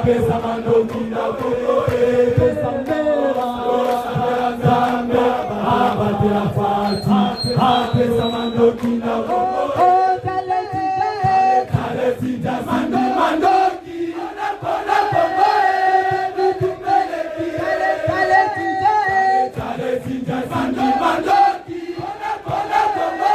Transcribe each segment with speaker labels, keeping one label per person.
Speaker 1: apesa mandoki na Kongo apesa mbera Nzambe abatela fati apesa mandoki na Kongo Kaletinja mandi mandoki Kona Kongo Dutumbeleki Kaletinja mandi mandoki Kona Kongo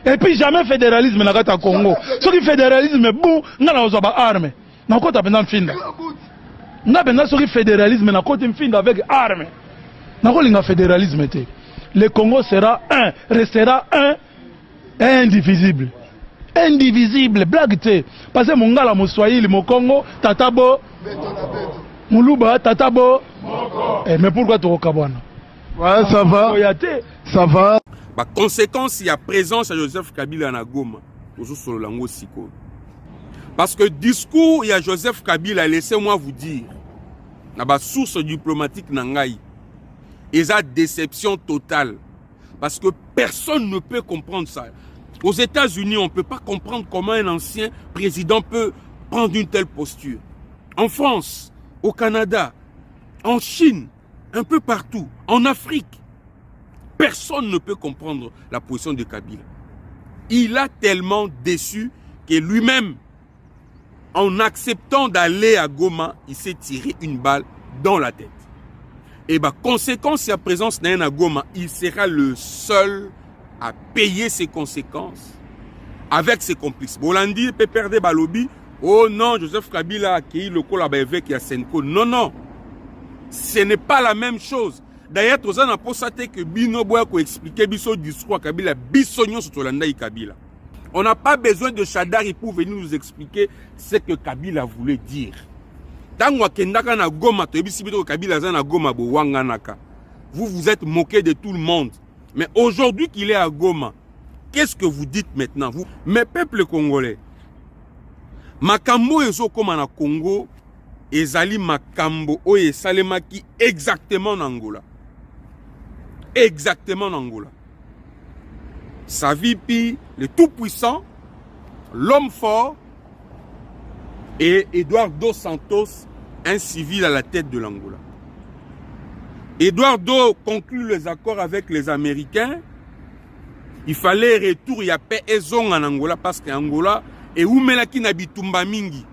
Speaker 2: Et puis jamais fédéralisme na kata Congo. Ce qui fédéralisme bon, nga na ozoba arme. Na kota pendant finda. Nga benga ce qui fédéralisme na kota finda avec arme. Na ko linga fédéralisme té. Le Congo sera un, restera un, indivisible. Indivisible, blague té. Parce que mongala mo Swahili mo Congo, tatabo Muluba, tatabo. Mais pourquoi tu okabwana?
Speaker 3: Ouais, ça va. Ça va.
Speaker 4: Par conséquence, il y a présence à Joseph Kabila na Goma. Parce que discours, il y a Joseph Kabila, laissez-moi vous dire, na ba source diplomatique nangai, et ça déception totale. Parce que personne ne peut comprendre ça. Aux États-Unis, on ne peut pas comprendre comment un ancien président peut prendre une telle posture. En France, au Canada, en Chine, un peu partout, en Afrique, personne ne peut comprendre la position de Kabila. Il a tellement déçu que lui-même, en acceptant d'aller à Goma, il s'est tiré une balle dans la tête. Et par conséquence, sa présence à Goma, il sera le seul à payer ses conséquences avec ses complices. Bolandi peut perdre Balobi. Oh non, Joseph Kabila a accueilli le col avec Yasenko. Non, non. Ce n'est pas la même chose. D'ailleurs, tout ça n'a pas saté que Bino Boyako expliquer Bisso discours à Kabila, Bissonio sur Tolanda et Kabila. On n'a pas besoin de Chadari pour venir nous expliquer ce que Kabila voulait dire. Vous vous êtes moqué de tout le monde. Mais aujourd'hui qu'il est à Goma, qu'est-ce que vous dites maintenant, vous? Mes peuples congolais, Makambo ezo koma na Congo, ezali makambo oye salemaki exactement en Angola. Exactement en Angola. Savipi, le tout-puissant, l'homme fort, et Eduardo Santos, un civil à la tête de l'Angola. Eduardo conclut les accords avec les Américains. Il fallait retour, il y a paix et zone en Angola parce qu'Angola est oumelaki na bitumba mingi.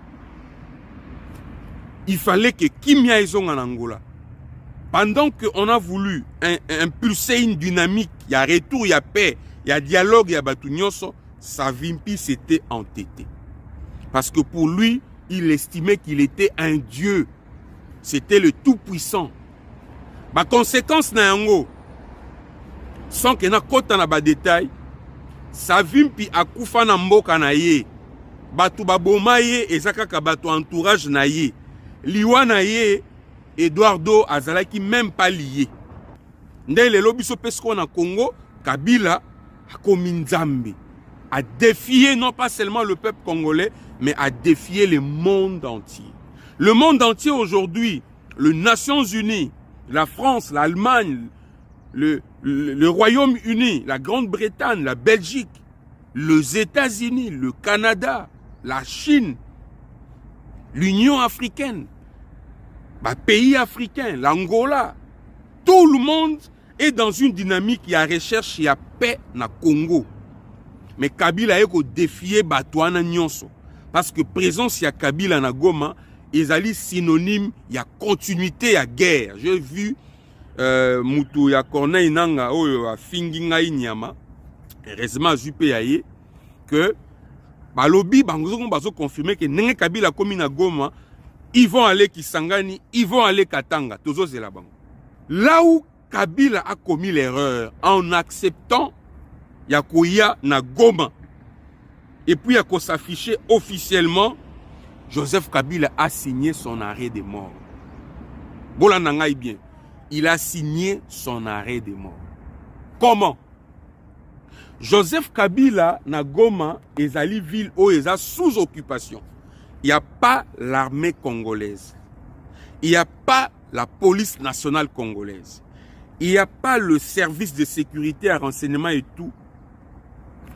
Speaker 4: Il fallait que Kimia ait zone en Angola. Pendant qu'on a voulu impulser une dynamique, il y a retour, il y a paix, il y a dialogue, il y a batunyoso, Savimpi s'était entêté. Parce que pour lui, il estimait qu'il était un dieu. C'était le tout-puissant. Par conséquence, sans que na kota na ba détail, Savimpi akufa na mboka na ye. Batu baboma ye ezakaka batu entourage na ye. Liwa na ye, Eduardo azalaki même pas lié. Ndé lelo biso pesko na Congo, Kabila a commis Nzambe, a défié non pas seulement le peuple congolais, mais a défié le monde entier. Le monde entier aujourd'hui, les Nations Unies, la France, l'Allemagne, le Royaume-Uni, la Grande-Bretagne, la Belgique, les États-Unis, le Canada, la Chine, l'Union africaine, pays africains, l'Angola, tout le monde est dans une dynamique qui a recherche, il y a paix na Congo. Mais Kabila a défié Batouana Nyonso. Parce que présence il y a Kabila na Goma, ils allaient synonyme, il y a continuité, il y a guerre. J'ai vu Moutou ya Corneille Nanga, a Finginga Inyama, heureusement Juppé Aye, que Balobi, Bangozo Bazo confirmé que Nenge Kabila comme na Goma, ils vont aller Kisangani, ils vont aller Katanga. Là où Kabila a commis l'erreur en acceptant Yakoya na Goma et puis Yako s'afficher officiellement, Joseph Kabila a signé son arrêt de mort. Bola nangai bien, il a signé son arrêt de mort. Comment? Joseph Kabila na Goma ezali ville où eza sous occupation. Il n'y a pas l'armée congolaise. Il n'y a pas la police nationale congolaise. Il n'y a pas le service de sécurité à renseignement et tout.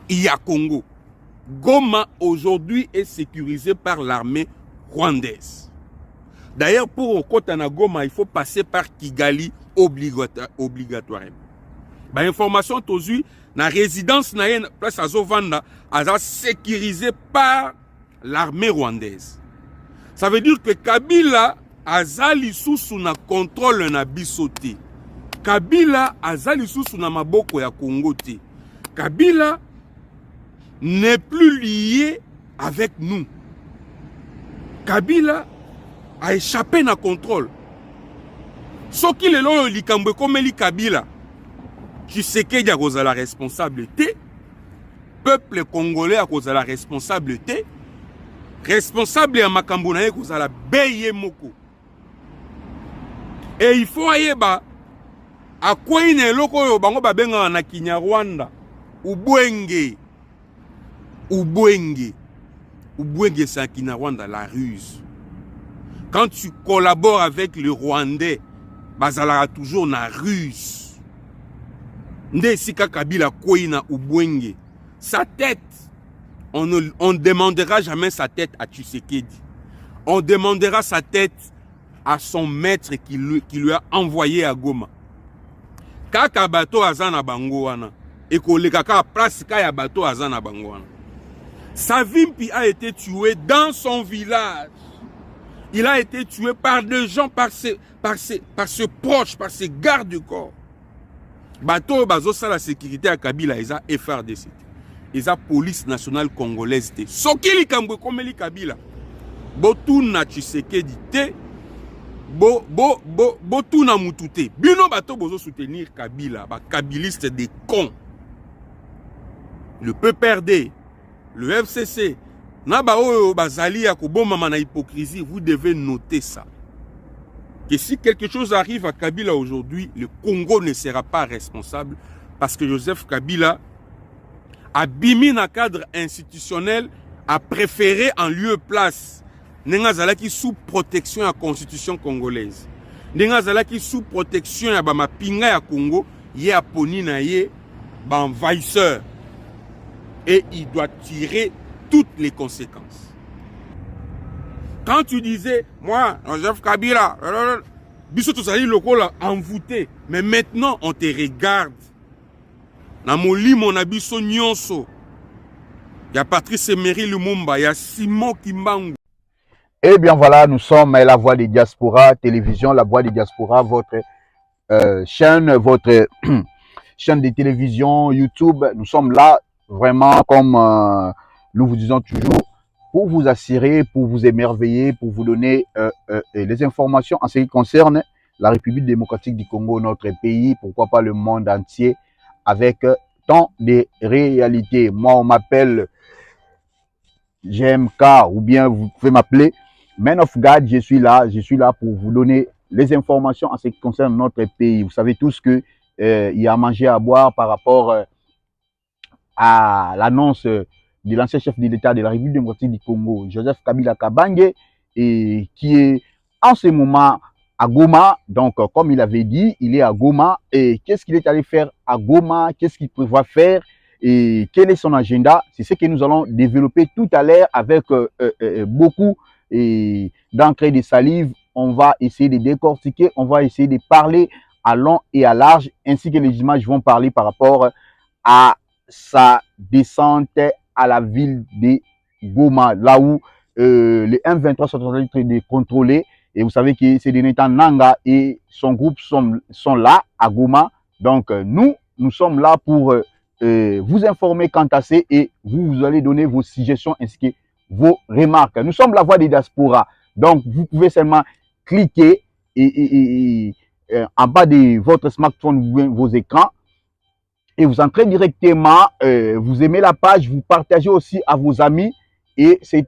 Speaker 4: Il y a Congo. Goma aujourd'hui est sécurisé par l'armée rwandaise. D'ailleurs, pour Okotana Goma, il faut passer par Kigali obligatoirement. Bah, information aujourd'hui, la résidence na place à Zovanda a sécurisé par l'armée rwandaise. Ça veut dire que Kabila azali sous na contrôle na bisoté. Kabila azali sous na maboko ya Congo te. Kabila n'est plus lié avec nous. Kabila a échappé na contrôle. Ce qui est là, likambo comme li Kabila, tu sais qu'il y a la responsabilité. Peuple congolais a cause la responsabilité. Responsable ya makambo na ye cause la beye moko. Et il faut ayeba a quoi ine loko yo bango babenga na Kinyarwanda ubwenge. Ubwenge c'est en Kinyarwanda la ruse. Quand tu collabores avec le Rwandais, bazala toujours na ruse. Nde sika Kabila koina ubwenge. Sa tête, on ne demandera jamais sa tête à Tshisekedi. On demandera sa tête à son maître qui lui a envoyé à Goma. Kaka bato azana bango wana. Et koleka ka place kaya bato azana bango wana. Savimpi a été tué dans son village. Il a été tué par des gens, par ses proches, par ses gardes du corps. Bato bazo sa la sécurité à Kabila, ils ont FRDC. Ils ont police nationale congolaise. Soki li kambwe comme li Kabila. Botuna Tshisekedi te. Botuna mutute. Bino bato bozo soutenir Kabila. Ba kabiliste des cons. Le PPRD. Le FCC, hypocrisie, vous devez noter ça. Que si quelque chose arrive à Kabila aujourd'hui, le Congo ne sera pas responsable parce que Joseph Kabila a bimi un cadre institutionnel, a préféré en lieu place Nengazalaki sous protection de la constitution congolaise. Nengazalaki sous protection de la pinga ya Congo, yé a poni na yé, envahisseur. Et il doit tirer toutes les conséquences. Quand tu disais, moi, Joseph Kabila, biso tout ça, lokola envoûté, mais maintenant on te regarde. Na moli mon abiso nyonso. Il y a Patrice Emery Lumumba, il y a Simon Kimbangu.
Speaker 5: Eh bien voilà, nous sommes La Voix des Diaspora, télévision, La Voix des Diaspora, votre chaîne, votre chaîne de télévision, YouTube. Nous sommes là vraiment, comme nous vous disons toujours, pour vous assurer, pour vous émerveiller, pour vous donner les informations en ce qui concerne la République démocratique du Congo, notre pays, pourquoi pas le monde entier, avec tant de réalités. Moi, on m'appelle GMK, ou bien vous pouvez m'appeler Man of God. Je suis là pour vous donner les informations en ce qui concerne notre pays. Vous savez tous que il y a à manger, à boire par rapport à l'annonce de l'ancien chef de l'État de la République démocratique du Congo, Joseph Kabila Kabange, et qui est en ce moment à Goma. Donc, comme il avait dit, il est à Goma. Et qu'est-ce qu'il est allé faire à Goma? Qu'est-ce qu'il prévoit faire? Et quel est son agenda? C'est ce que nous allons développer tout à l'heure avec beaucoup d'encre et de salive. On va essayer de décortiquer, on va essayer de parler à long et à large, ainsi que les images vont parler par rapport à sa descente à la ville de Goma, là où les M23 sont en train de contrôler. Et vous savez que c'est Deneta Nanga et son groupe sont là à Goma. Donc nous sommes là pour vous informer quant à ça, et vous allez donner vos suggestions ainsi que vos remarques. Nous sommes La Voix des Diaspora. Donc vous pouvez seulement cliquer en bas de votre smartphone, vos écrans, et vous entrez directement, vous aimez la page, vous partagez aussi à vos amis, et c'est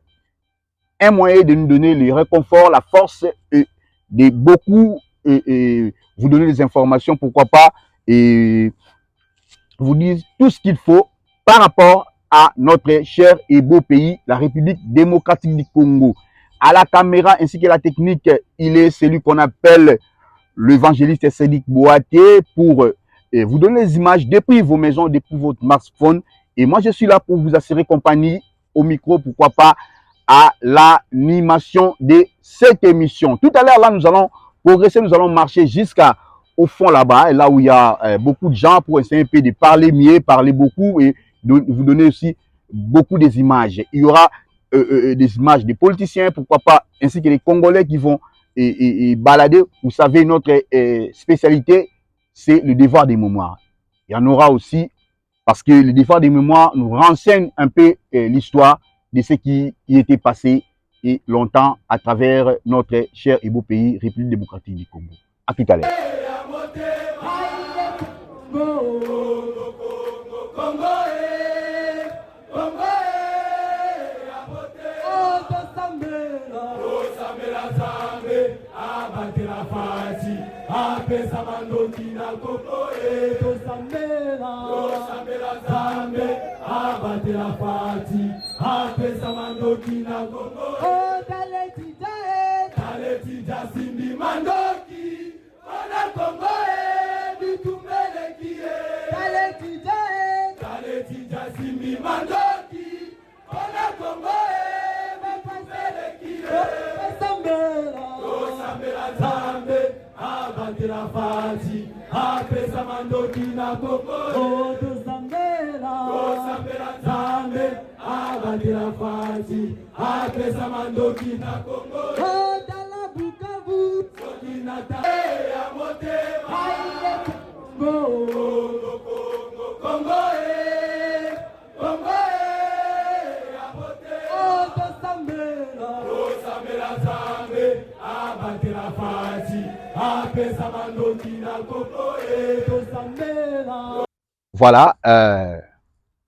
Speaker 5: un moyen de nous donner le réconfort, la force, de beaucoup vous donner des informations, pourquoi pas, et vous dire tout ce qu'il faut par rapport à notre cher et beau pays, la République démocratique du Congo. À la caméra ainsi que la technique, il est celui qu'on appelle l'évangéliste Cédric Boaté pour vous donner les images depuis vos maisons, depuis votre smartphone. Et moi, je suis là pour vous assurer compagnie au micro, pourquoi pas, à l'animation de cette émission. Tout à l'heure, là, nous allons progresser, nous allons marcher jusqu'au fond là-bas, là où il y a beaucoup de gens pour essayer un peu de parler mieux, parler beaucoup et vous donner aussi beaucoup des images. Il y aura des images des politiciens, pourquoi pas, ainsi que les Congolais qui vont balader. Vous savez, notre spécialité, c'est le devoir des mémoires. Il y en aura aussi, parce que le devoir des mémoires nous renseigne un peu l'histoire de ce qui y était passé et longtemps à travers notre cher et beau pays, République démocratique du Congo. À tout à l'heure.
Speaker 1: Apesa mandoki na koko tosambela zambe abatela fati apesa mandoki na koko taleti simbi mandoki ona kongo bitumbeleki taleti simbi mandoki ona kongo bitumbeleki tosambela zambe abatela fati apesa mandoki na koko tosambela zambe abatela fati apesa mandoki na koko dala bukavu soki na ta ya motema Congo Congo ya motema tosambela zambe abatela fati.
Speaker 5: Voilà,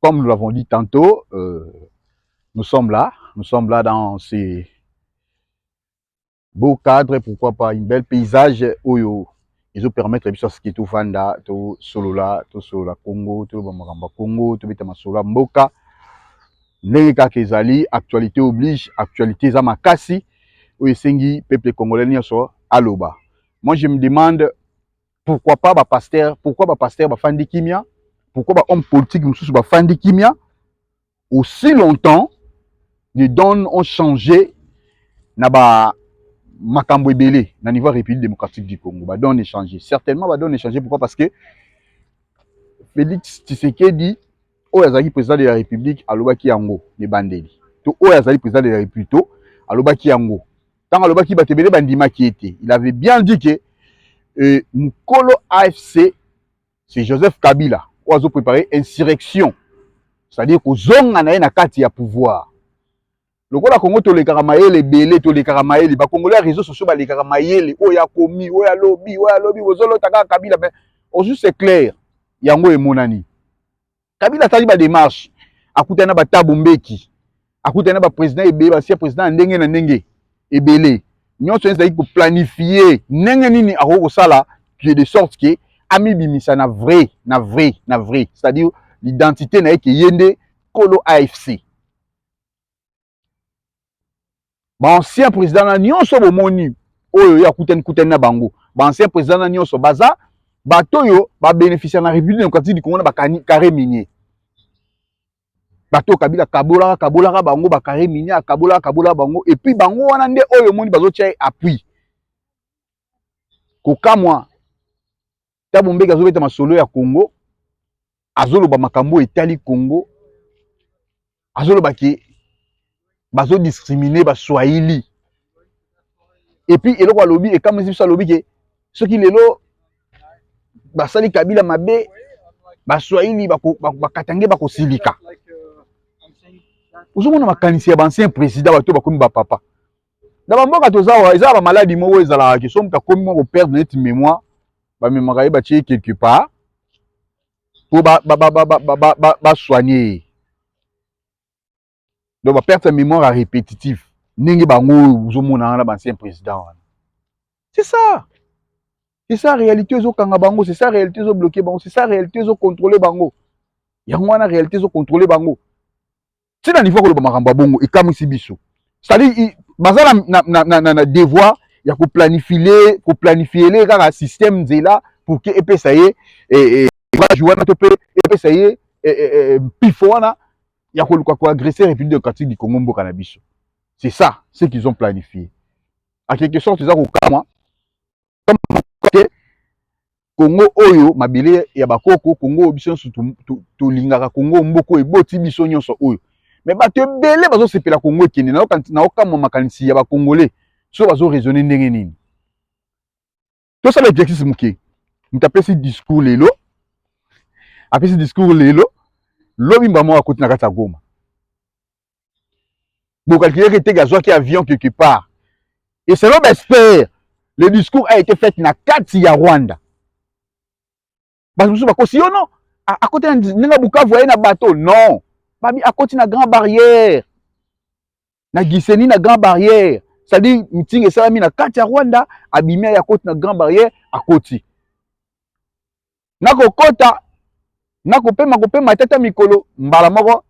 Speaker 5: comme nous l'avons dit tantôt, nous sommes là dans ces beaux cadres, pourquoi pas un bel paysage où ils nous permettent de ce qui est tout Fanda, tout Solola Congo, tout Bamagamba Congo, tout Betama Sola Mboka, Nereka Kezali, actualité oblige, actualité Zamakasi, où il peuple congolais n'y soit à l'Oba. Moi, je me demande pourquoi pas pasteur Fandi Kimia, pourquoi homme politique nous Fandi Kimia, aussi longtemps les dons ont changé na ba makambo ebele na niveau République démocratique du Congo. Ba dons ont changé. Certainement ba dons ont changé, pourquoi? Parce que Félix Tshisekedi, Oyazaki président de la République, alobaki yango les bandeli. To Oyazaki président de la République, to alobaki yango. Tant alobaki batebele bandima qui était. Il avait bien dit que Mukolo AFC, c'est Joseph Kabila, où ils ont préparé insurrection. C'est-à-dire qu'aux zones na kati ya pouvoir. Le Congo to le karamaele belé to le karamaele ba Congolais réseaux sociaux ba le karamaele oya komi oya lobby ozolo taka Kabila, mais au juste c'est clair yango e monani. Kabila tali ba démarche akutana ba tabumbeki akutana ba président ebele ba sia président ndenge na ndenge ebele. Nous sommes planifier ndenge nini akoko sala de sorte que ami bimisa na vrai, c'est-à-dire l'identité na ke yende Kolo AFC. Ba ancien président na nyonso bomoni oyo ya kuten na bango. Ba ancien président na nyonso baza batoyo ba bénéficier na République démocratique du Congo na ba carré minier. Bato Kabila kabola bango ba carré minier kabola bango et puis bango wana nde oyo moni bazo tia appui. Kokamwa Tabumbeki azobeta masolo ya Congo, azoloba makambo etali Congo, azoloba ki bazo discriminer ba Swahili. Et puis eloko alobi et comme ça alobi ke soki lelo basali Kabila mabe ba Swahili bakatange bakosilika. Uzomona makanisi ya ancien président bato bakomi ba papa. Na bamboka tozawa eza ba maladie moko ezala ke somme ka komi moko perdre net mémoire. Ba mémoire ba tie quelque part pour ba soigner. Donc ba perdre mémoire répétitive. Ndenge bango uzomona na ba ancien président. C'est ça. C'est ça réalité zo kanga bango, c'est ça réalité zo bloquer bango, c'est ça réalité zo contrôler bango. yango wana réalité zo contrôler bango c'est na niveau ko lo makambo bongo e kamisi biso c'est-à-dire bazala na devoir ya ko planifier les kaka système nzela pour que epesa ye va jouer na to pe epesa ye pifo wana ya ko agresser République démocratique du Congo mboka na biso. C'est ça ce qu'ils ont planifié. À quelque sorte ça ko kama comme côté Congo oyo mabele ya bakoko Congo biso to lingaka Congo mboko eboti biso nyonso oyo. Mais bato ebele bazo sepela Congo ekende na okama makanisi ya ba Congolais so bazo raisonner ndenge nini. To ça l'exercice muke. Mutapesi discours lelo. Apesi discours lelo. Lobi mbamo akoti na kata Goma. Bon calculer que gazwa qui avion quelque part. Et selon m'espère, le discours a été fait na kati ya Rwanda. Parce que bako si non à côté na Bukavu voyer na bateau non. Babi à côté na grand barrière. Na Giseni na grand barrière. C'est-à-dire meeting et ça mi na kati ya Rwanda abimia ya côté na grand barrière à côté. Na kokota na kopema tata mikolo mbala moko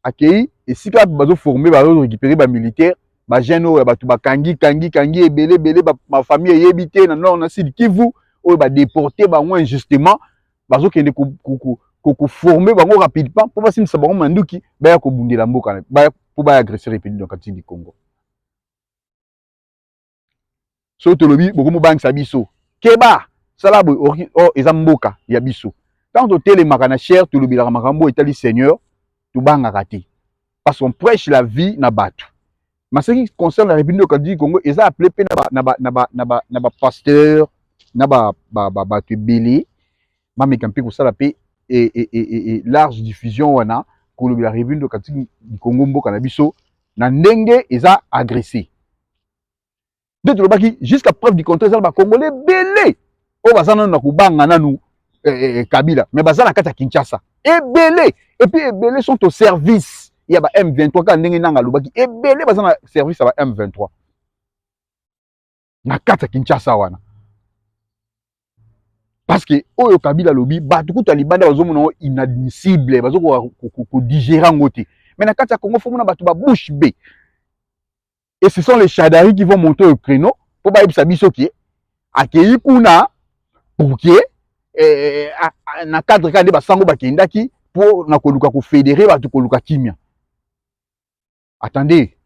Speaker 5: akei esika bazo former bazo récupérer ba militaire ba jeune oyo batu bakangi ebele ma famille yebité na non na Sud Kivu oyo ba déporter bango injustement bazo kende ko former bango rapidement pour basimisa bango manduki baya ko bundela mboka baya pour ba agresser République démocratique du Congo. So to lobi boko mo bangisa biso keba sala boy eza mboka ya biso. Quand on télémaka na cher to lobi la makambo etali Seigneur to banga kati. Parce qu'on prêche la vie na batu. Mais ce qui concerne la République démocratique du Congo, ils ont appelé na ba pasteur, na ba belé, ma mekampi ko sala pe et large diffusion wana ko la République démocratique du Congo mboka na biso na ndenge ils ont agressé. De to baki jusqu'à preuve du contraire ba Congolais belé o bazana na ko banga nanu Kabila, mais bazana kata Kinshasa. Belé et puis les belés sont au service. Il y a M23 quand ndenge nanga lubaki et belé bazana service à M23. Na kata Kinshasa wana. Parce que oyo Kabila lobi batu ku talibanda bazomona inadmissible bazoko ko digérer ngote. Mais na kata Congo faut mona batu ba bouche bée. Et ce sont les Chadari qui vont monter au créneau pour ba yebisa biso ki akei kuna pour que na cadre kande basango bakendaki pour na koluka ko fédérer batu koluka kimia. Attendez,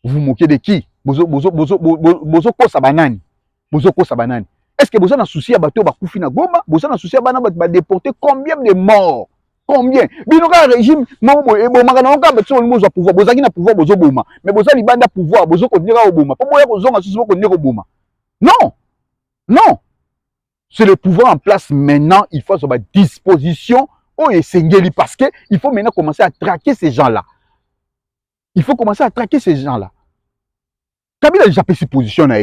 Speaker 5: vous moquez de qui? Bozo kosa banani. Bozo kosa banani. Est-ce que bozo na souci à bateau bakufi na Goma? Bozo na souci à bana ba déporter combien de morts? Combien? Binoka régime momo e boma kana onka batso mo zo pouvoir bozaki na pouvoir bozo boma. Mais bozo libanda pouvoir bozo ko ndira oboma. Po boya ko zonga susu ko ndira oboma. Non. Non. C'est le pouvoir en place maintenant, il faut avoir disposition au Essengeli parce que il faut maintenant commencer à traquer ces gens-là. Il faut commencer à traquer ces gens-là. Kabila déjà pris ses positions là.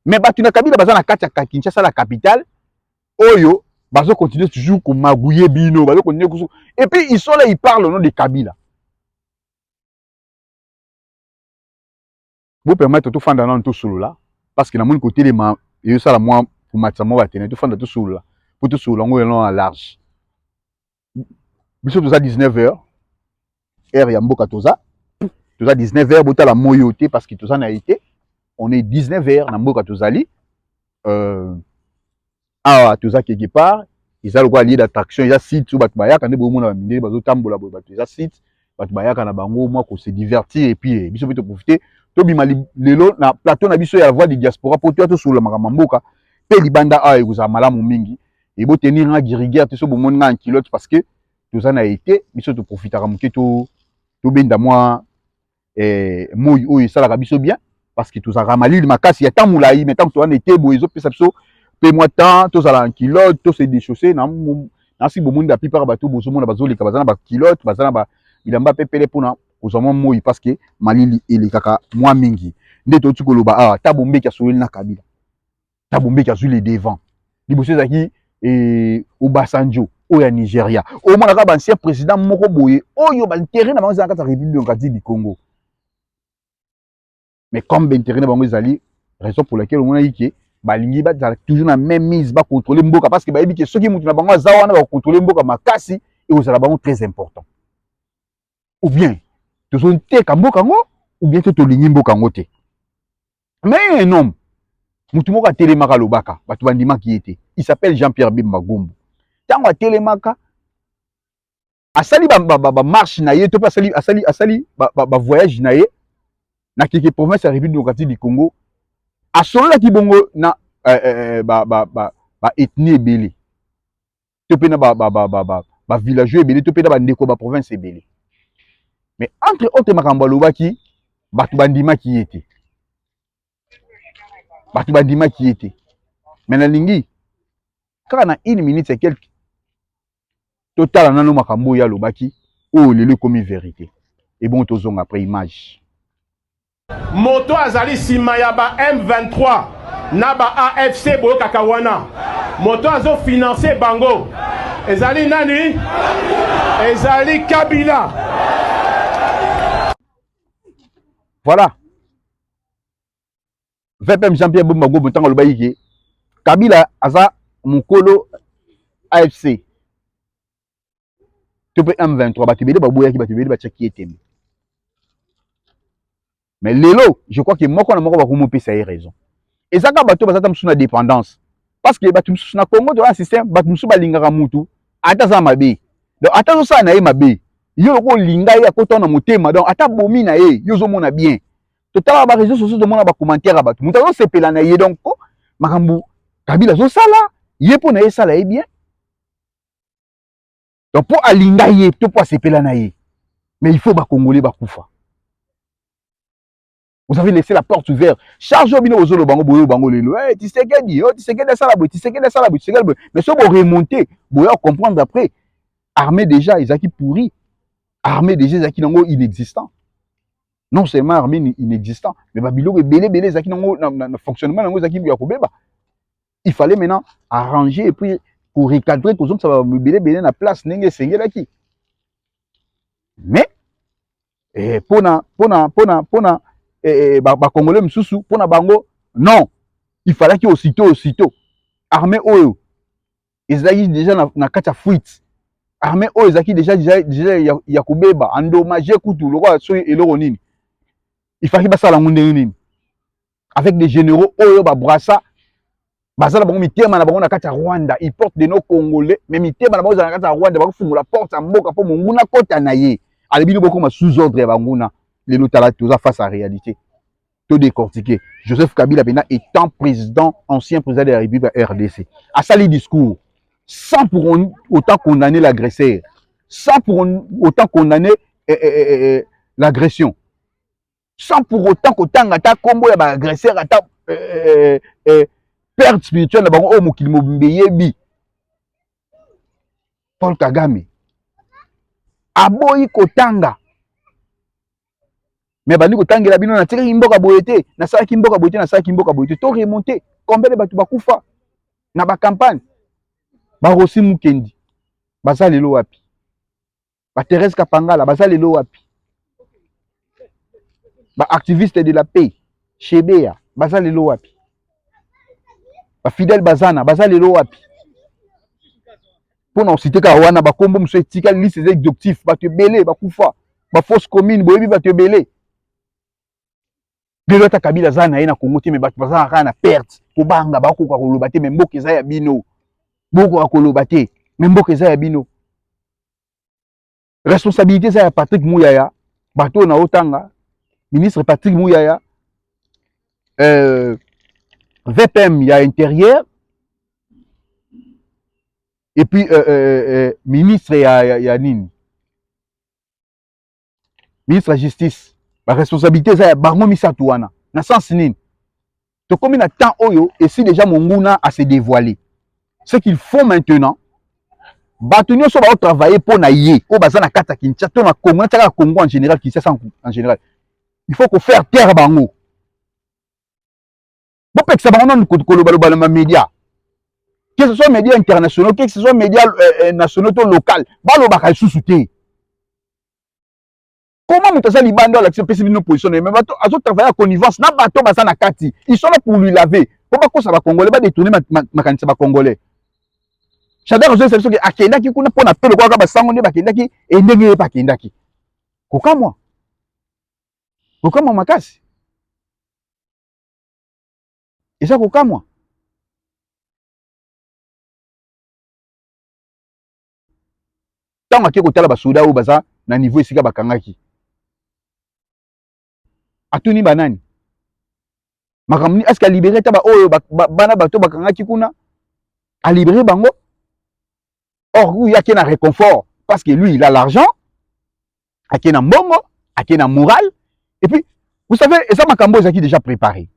Speaker 5: Mais Batuna Kabila bazana kati ya Kinshasa la capitale. Oyo bazo continuer toujours comme magouiller bino, bazo continuer et puis ils sont là, ils parlent au nom de Kabila. Vous permettez tout faire dans tout solo là parce que na mon côté les et ça la moi pour matamo va tenir tout faire tout solo là. Pour tout solo on est long à large. Biso tout ça 19h. Heure ya mboka toza. Tout ça 19h bota la moyoté parce que tout ça n'a été on est 19h na mboka tozali tout ça quelque part ils ont le droit lié d'attraction il y a site où batbaya quand bo mona mindé bazo tambola bo batu il y a site batbaya kana bango moi ko se divertir et puis biso peut profiter to bima lelo na plateau na biso ya voix de diaspora pour toi to sur le makamboka pe libanda a ekuza malamu mingi et bo tenir un guerrière to so bo mona en kilote parce que tout ça n'a été biso to profitera muke to benda moi moi oyo ça la biso bien parce que tout ça ramali makasi ya tamulayi mais tant que toi n'était boezo pesa biso paie moi tant tous à en kilote tous c'est déchaussé na si bo monde la plupart bateau bozo mona bazo leka bazana ba kilote bazana ba bilamba pepele pona kozama moi parce que malili ele kaka moi mingi ndeto tukoloba tabombe ki asoli na Kabila tabombe ki asoli devant liboso zaki Obasanjo oya Nigeria au mona ka ba ancien président moko boye oyo ba intérêt na bango za kata République démocratique du Congo. Mais comme intérêt na bango ezali raison pour laquelle on a dit que balingi ba toujours na même mise ba contrôler mboka parce que ba yebi que ceux qui mutu na bango za wana ba contrôler mboka makasi et aux alabans très important. Ou bien, tu son te kambo kango, ou bien tu te lingimbo kango te. Mais un homme, mutumoko a télémaka lobaka, batu bandima qui était. Il s'appelle Jean-Pierre Bemba Gombo. Tango a télémaka, asali ba marche na ye, to pas asali ba voyage na ye, na quelques provinces de la République démocratique du Congo, a solo la ki bongo na ba ethnie ebele. To pe na ba villageois ebele, to pe na ba ndeko ba province ebele. Mais entre autres makambo lobaki, batu bandima qui était. Batu bandima qui était. Mais na lingi, quand on a 1 minute et quelques, total nano makambo ya lobaki, oh lelo comme vérité. Et bon tozong après image.
Speaker 6: Moto azali sima ba M23 na ba AFC boyo kakawana. Moto azo financer bango. Ezali nani? Ezali Kabila.
Speaker 5: Voilà. VPM Jean-Pierre Bemba Gombo tango lobayiki. Kabila aza mukolo AFC. Tope M23 batibele baboyaki batibele bachaki eteme. Mais lelo, je crois que moko na moko bakumu pesa y raison. Et ça ka bato bazata musu na dépendance. Parce que bato musu na Congo to un système bato musu balingaka mutu ata za mabe. Donc ata zo sa na ye mabe. Yo ko linga ya ko na motema donc ata bomi na ye yo zo mona bien. Total ba réseaux sociaux de mona ba commentaire bato. Mutu zo sepela na ye donc ko makambu Kabila zo sala ye po na ye sala ye bien. Donc pour alinga ye to po sepela na ye. Mais il faut ba Congolais ba kufa. Vous avez laissé la porte ouverte. Charge au bino ozolo bango boyo bango lelo. Eh, tu sais que dit, tu sais que ça la boy, tu sais que ça la boy, tu sais que mais ça pour remonter, boyo comprendre après. Armée déjà, ils qui pourri. Armée déjà, ils qui nango inexistant. Non seulement armée inexistant, mais babilo belé ils qui nango na fonctionnement nango ils qui ya kobeba. Il fallait maintenant arranger et puis pour recadrer que ça va belé na place nenge sengela ki. Mais pona ba Congolais msusu pona bango non, il fallait que aussitôt armée oyo ezaki déjà na kata fuite, armée oyo ezaki déjà ya kubeba endommagé kutu loko so eloko nini, il fallait basala ngunde nini avec des généraux oyo ba brassa basala bango mitema na bango na kata Rwanda, ils portent de nos Congolais mais mitema na bango na kata Rwanda ba fungula porte ya mboka po monguna kota na ye alebino boko ma sous ordre ya banguna. Les lotala toza face à la réalité. Tout décortiqué. Joseph Kabila Bena étant président, ancien président de la République RDC. À ça les discours, sans pour autant condamner l'agresseur, sans pour autant condamner l'agression, sans pour autant qu'autant ata combo ya ba agresseur ata perte spirituelle na bango o mokili mobimbeyebi. Paul Kagame aboyi kotanga. Mais bandi ko tangela bino na tika mboka boyete na sala mboka boyete na sala mboka boyete to remonter combien de batu bakufa na ba campagne ba Rossi Mukendi baza lelo wapi ba Thérèse Kapangala baza lelo wapi ba activiste de la paix Shebea baza lelo wapi ba Fidèle Bazana baza lelo wapi pona citer ka wana ba kombo mso etika liste exhaustif batu belé bakufa ba fausse commune boyebi batu belé. Lelo ta Kabila za na ye na Congo te me bato baza na perte ko banga ba ko koloba te me mboka eza ya bino boko akoloba te me mboka eza ya bino. Responsabilité za ya Patrick Muyaya bato na otanga ministre Patrick Muyaya VPM ya intérieur et puis ministre ya nini ministre de justice. La responsabilité c'est bango misato wana na sens nini to komi na temps oyo et si déjà monguna a se dévoiler ce qu'il faut maintenant bato nyonso ba travailler pour na ye o baza na kata Kinshasa to na Congo na Congo en général Kinshasa en général il faut que faire taire bango bo pekisa bango non koloba na média que ce soit médias internationaux que ce soit médias nationaux to local baloba ka susu te. Comment Moutassa Libando l'action PCB nous positionne mais bato azo travailler à connivence na bato baza na kati ils sont là pour lui laver pour pas que ça va congolais pas détourner ma kanisa ba congolais Chadar José c'est que akendaki kuna pona pelo kwa ka basango ne bakendaki et ndenge pa kendaki. Kokamwa makasi. Et ça kokamwa. Tant que kotala basoda ou baza na niveau esika bakangaki. Atuni banani. Makamni est-ce qu'à libérer taba oyo bana bato bakangaki kuna a libérer bango. Or il y a un réconfort parce que lui il a l'argent, a un mbongo, a un moral et puis vous savez et ça makambo qui déjà préparé.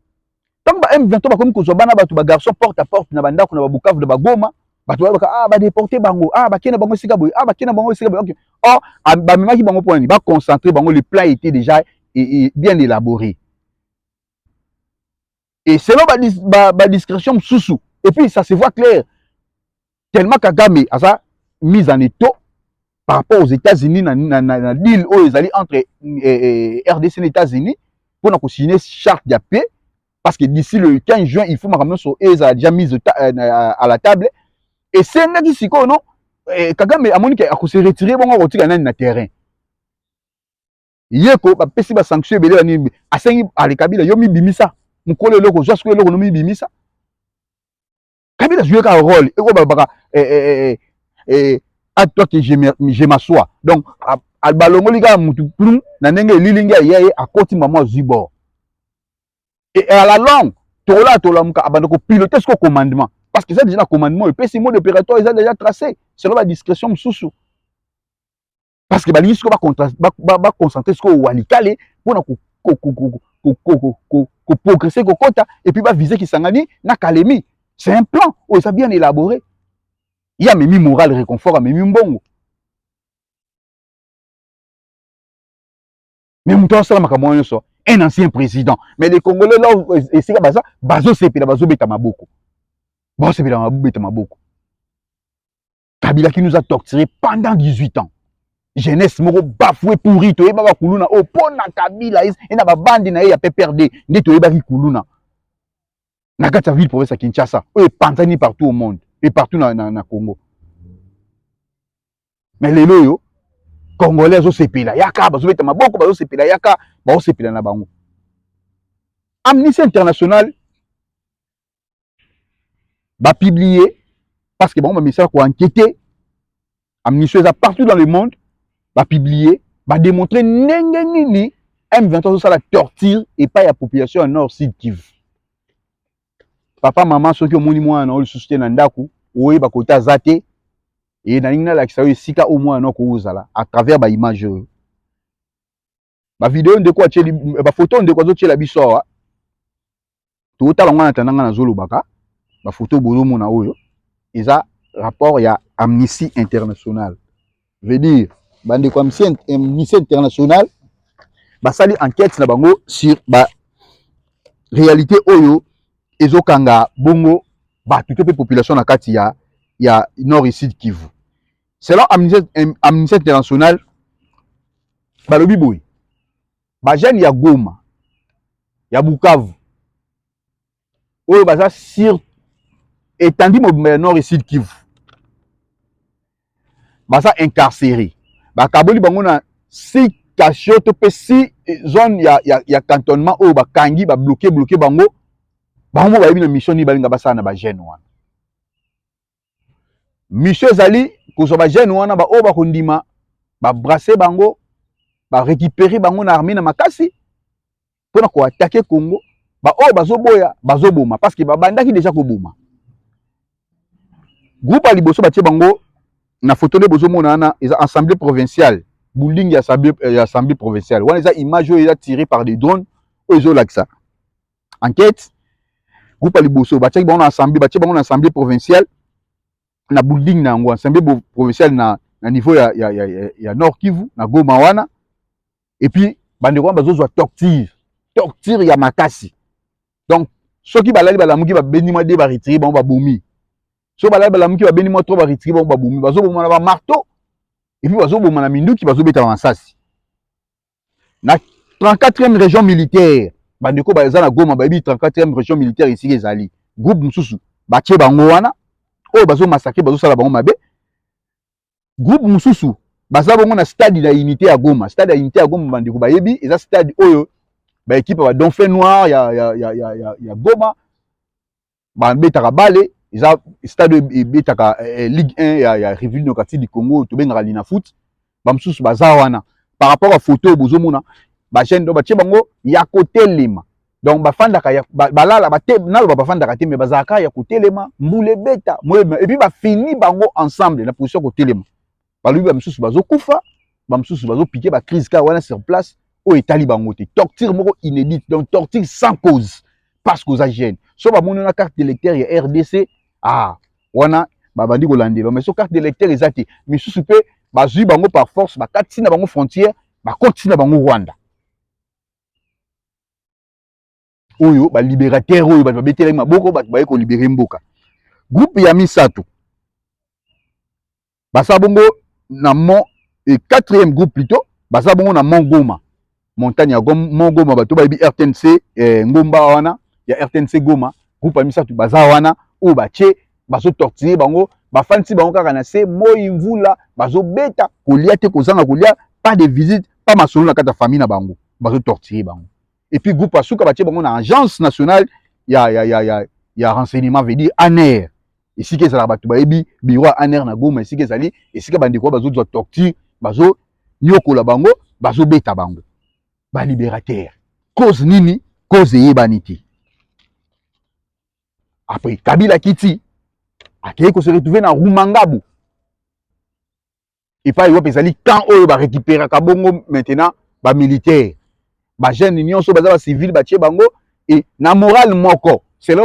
Speaker 5: Tant que M23 comme ko bana bato ba garçon porte à porte na banda ko na Bukavu de Bagoma, bato ba déporter bango, ba kena bango sika boy, ba kena bango sika boy. Or ba memaki bango point ba concentrer bango le plan était déjà bien élaboré. Et selon ma discrétion sous et puis ça se voit clair tellement Kagame a ça mise en étau par rapport aux États-Unis na deal entre RDC et les États-Unis pour signer charte de paix parce que d'ici le 15 juin il faut ramener sur eux déjà mise à la table et c'est un qui siko non Kagame a monique a se retirer bon rotika na terrain yeko ba pesi ba sanction belé ni asengi ale Kabila yo mi bimisa mukole loko josko loko no mi bimisa Kabila jouer un rôle et ko ba à toi que je m'assois donc al balongo liga mutu plum na ndenge lilinga yeye akoti maman Zibor et à la longue tola muka abandoko piloter ce commandement parce que ça déjà un commandement et puis ces modes opératoires ils ont déjà tracé selon la discrétion sous parce que balingi ba concentrer ce ko walikale pour na ko progresser ko kota et puis ba viser qui sangani na Kalemi c'est un plan où ça bien élaboré. Il y a même moral réconfort à même mbongo. Même toi ça makamwa so un ancien président mais les Congolais là et c'est baza bazo sepela bazo beta maboko. Bazo sepela beta maboko. Kabila qui nous a torturé pendant 18 ans. Jeunesse moko bafoué pourri to yeba kuluna o pona Kabila et na ba bandi na ya PPRD ndi to yeba ki kuluna. Na kata ville province à Kinshasa, eux panzani partout au monde et partout na Congo. Mais les loyo Congolais zo sepela yaka bazo beta maboko bazo sepela yaka bazo sepela na bango. Amnesty International va publier parce que bon ma message pour enquêter Amnesty partout dans le monde va publier va démontrer ndenge nini M23 ça la torture et pas la population nord sud Kivu. Papa maman soki omoni mwana o susute na ndaku oyeba kota zate et na ningna la kisayo sika au mwana ko uzala à travers ba image ba vidéo ndeko acheli ba photo ndeko zo chela biso to tala ngana tananga na zolo baka ba photo bozo mona oyo eza rapport ya Amnesty International veut dire bande comme Amnesty International ba sali enquête na bango sur ba réalité oyo ezokanga bongo ba toute population na kati ya nord et sud Kivu. Selon Amnesty International balobi boy ba jeune ya Goma ya Bukavu oyo baza sur étendue mobimba nord et sud Kivu baza incarcéré ba kaboli bango na 6 cachoto pe 6 zone ya cantonnement oyo bakangi ba bloquer bango bango ba yebi na mission ni balinga basala na ba jeune wana mission zali ko ba jeune wana ba oba kondima ba brasser bango ba récupérer bango na armée na makasi pour na ko attaquer Congo ba oyo bazoboya bazoboma parce que ba bandaki déjà ko boma groupe a liboso batie bango na photo de bozo mona na eza assemblée provinciale building ya assemblée provinciale wana eza image oyo eza tiré par des drones oyo laksa enquête groupe a liboso batie bango na assemblée provinciale na building na ngo assemblée provinciale na niveau ya Nord Kivu na Goma wana et puis bande kwa bazo torture ya makasi donc soki balali balamuki ba benima de ba retirer bango ba bomi so balali balamuki ba benima trop ba retirer bango ba bomi bazo boma na ba marteau et puis bazo boma na minduki bazo beta masasi na 34e région militaire bande ko baza na Goma ba bi 34e région militaire ici ezali groupe mususu batie bango wana oyo bazo massacrer bazo sala bango mabe. Groupe mususu baza bongo na stade ya unité ya Goma. Stade ya unité ya Goma bandiko bayebi eza stade oyo ba équipe ba Dauphin Noir ya Goma ba betaka bale eza stade betaka Ligue 1 ya République démocratique du Congo to benga Lina Foot. Ba mususu baza wana par rapport à photo bozo mona ba chaîne do ba tie bango ya kotelema. Donc bafandaka ya balala bate nalo bafandaka te mais bazaka ya kotelema mbule beta et puis ba fini bango ensemble na position kotelema. Balubi ba mususu bazo kufa ba mususu bazo piquer ba crise ka wana sur place o etali bango te torture moko inédite donc torture sans cause parce que za gêne so ba moni na carte d'électeur ya RDC wana ba bandi ko landela mais so carte d'électeur ezati misusu pe bazui bango par force ba kati na bango frontière ba continue bango Rwanda oyo ba libérateur oyo ba betela maboko ba ko libérer mboka groupe ya misato basa bongo na mon et quatrième groupe plutôt basa bongo na Mongoma montagne ya Mongoma bato ba bi RTNC ngomba wana ya RTNC Goma groupe ya misato baza wana o bache bazo torturer bango bafansi bango kaka na se moi mvula bazo beta kolia te kozanga kolia pas de visite pas masolo na kata famille na bango bazo torturer bango. Et puis groupe asuka batie bango na agence nationale ya renseignement veut dire ANR ici que ça la bato baebi bureau ANR na Goma ici que zali ici que bandiko bazo zo torture bazo nyokola bango bazo beta bango ba libérateur cause nini cause yebaniti après Kabila kiti akei ko se retrouver na Rumangabo et pas yo pezali quand oyo ba récupérer ka bongo maintenant ba militaire ba jeune nyonso baza ba civil ba tie bango et na moral moko c'est là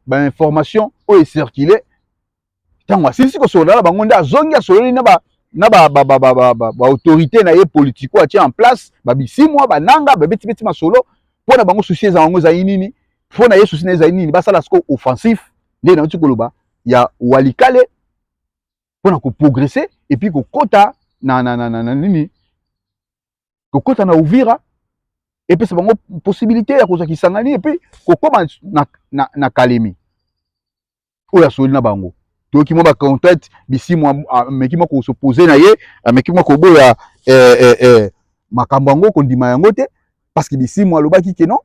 Speaker 5: ba information oyo circuler tango asisi ko sola bango nda zongi asololi na ba autorité na ye politico a tie en place ba bisi mois ba nanga ba beti masolo pona bango souci za bango za nini fona ye souci na za nini ba sala sko offensif nde na tikoloba ya walikale pona ko progresser et puis ko kota na nini kokota na Uvira et puis c'est bango possibilité ya koza kisangani et puis kokoma na Kalemi oya soli na bango to ki mo ba contact bisi mo meki mo ko s'opposer na ye meki mo ko boya makambo ngo ko ndima yango te parce que bisi mo alobaki ke non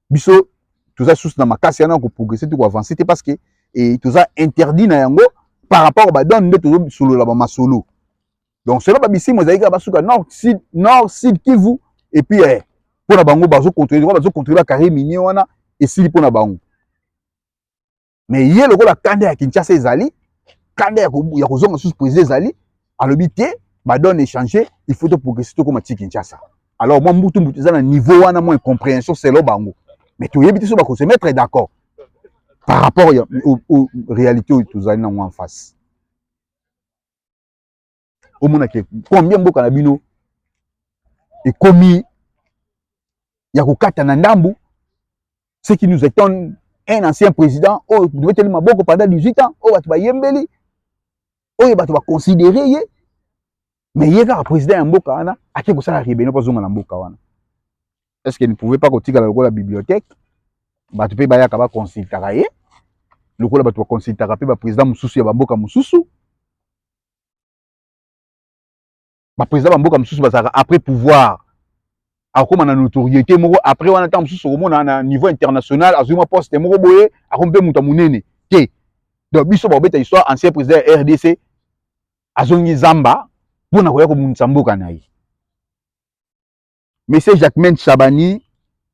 Speaker 5: biso toza sous na makasi yana ko progresser to ko avancer te parce que et toza interdit na yango par rapport ba don nde tozo solo la ba masolo. Donc cela babisi mozaïka basuka nord sud Kivu et puis pour na bango bazo contrôler ba carré minier wana et sili pour na bango. Mais yé loko la kanda ya Kinshasa ezali kanda ya kozonga sous président ezali alobi te ba donne échanger il faut te progresser to comme Kinshasa. Alors moi mbutu za na niveau wana moi incompréhension c'est lo bango. Mais to yebiti so ba ko se mettre d'accord par rapport aux réalités où tozali na en face. Au monde combien mboka na bino et commis ya kokata na ndambu ce qui nous étonne un ancien président oh devait tellement maboko pendant 18 ans oh batu ba yembeli oh batu ba considérer ye mais ye ka président ya mboka wana ake ko sala rébellion pa zonga na mboka wana est-ce qu'il ne pouvait pas kotika la bibliothèque batu pe ba ya ka ba consultera ye lokola batu ba consultera pe ba président mususu ya mboka mususu ba président bamboka mususu bazaka après pouvoir akoma na notoriété moko après wana temps mususu komona na niveau international azuma poste moko boye akompe muta munene te donc biso ba beta histoire ancien président RDC azongi zamba pona koya ko munisa mboka na ye monsieur Jacquemain Chabani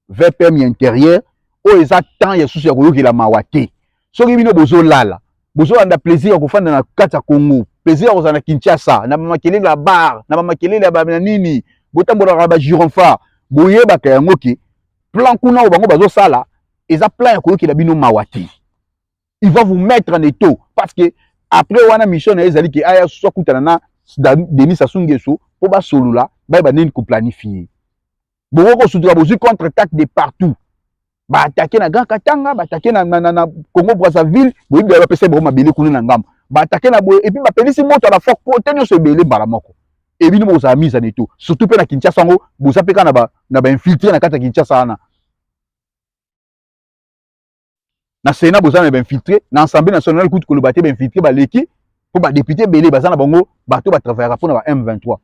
Speaker 5: VPM intérieur o eza temps ya susu ya koyokela mawate soki bino bozo lala bozo anda plaisir ko fanda na kata Congo plaisir aux na Kinshasa na makelele la bar na makelele ba nini botambola ba gironfa boyeba ka yango ki plan kuna o bango bazo sala eza plan ya koyoki la bino mawati il va vous mettre en étau parce que après wana mission na ezali ki aya so kutana na Denis Sassou Nguesso po ba solula ba nini ko planifier boko sutura bozu contre attaque de partout ba attaquer na Grand Katanga ba attaquer na Congo Brazzaville boyi ba pesa ba mabele kuna na ngamba ba attaquer na boye et puis ba pelisi moto na fort côté nyo belé bala moko et bino mo za mise en étau surtout pe na Kinshasa ngo boza peka na ba infiltrer na kata Kinshasa na na Sénat bozana ba infiltré na Assemblée nationale kutu ko ba infiltré ba leki pour ba député belé bazana bango bato ba travailler pour na M23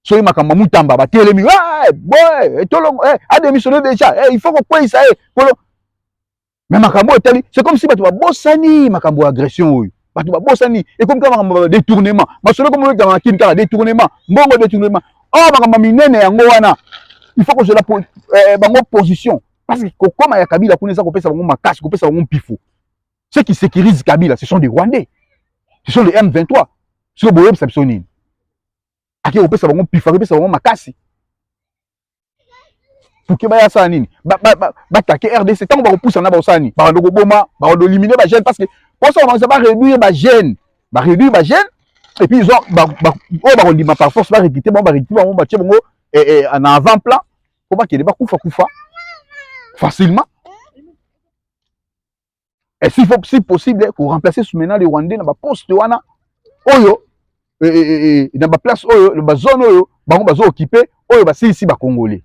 Speaker 5: soyi makambo mutamba ba telemi boy tolongo a démissionné déjà il faut qu'on paye ça mais makambo etali c'est comme si bato ba bosani makambo agression oyo bato ba bosani et comme quand makambo détournement masolo comme le dans kin kala détournement mbongo détournement makambo minene yango wana il faut que je la bango position parce que comme ya Kabila kuneza ko pesa bango makasi ko pesa bango pifo ceux qui sécurisent Kabila ce sont des Rwandais ce sont les M23 sur boyem sapsonine ake ko pesa bango pifo ko pesa bango makasi pour que ba ya sa nini ba taquer RDC tant ba ko poussa na ba osani ba ndo ko boma ba ndo éliminer ba jeune parce que pour ça on va réduire ba jeune et puis ils ont ba on dit par force ba recruter ba tche bango en avant-plan pour pas qu'il y ait pas koufa facilement. Et s'il faut, si possible, pour remplacer ce maintenant les Rwandais dans la poste wana oyo dans la place oyo la zone oyo bango bazo occupé oyo ba ici ba congolais.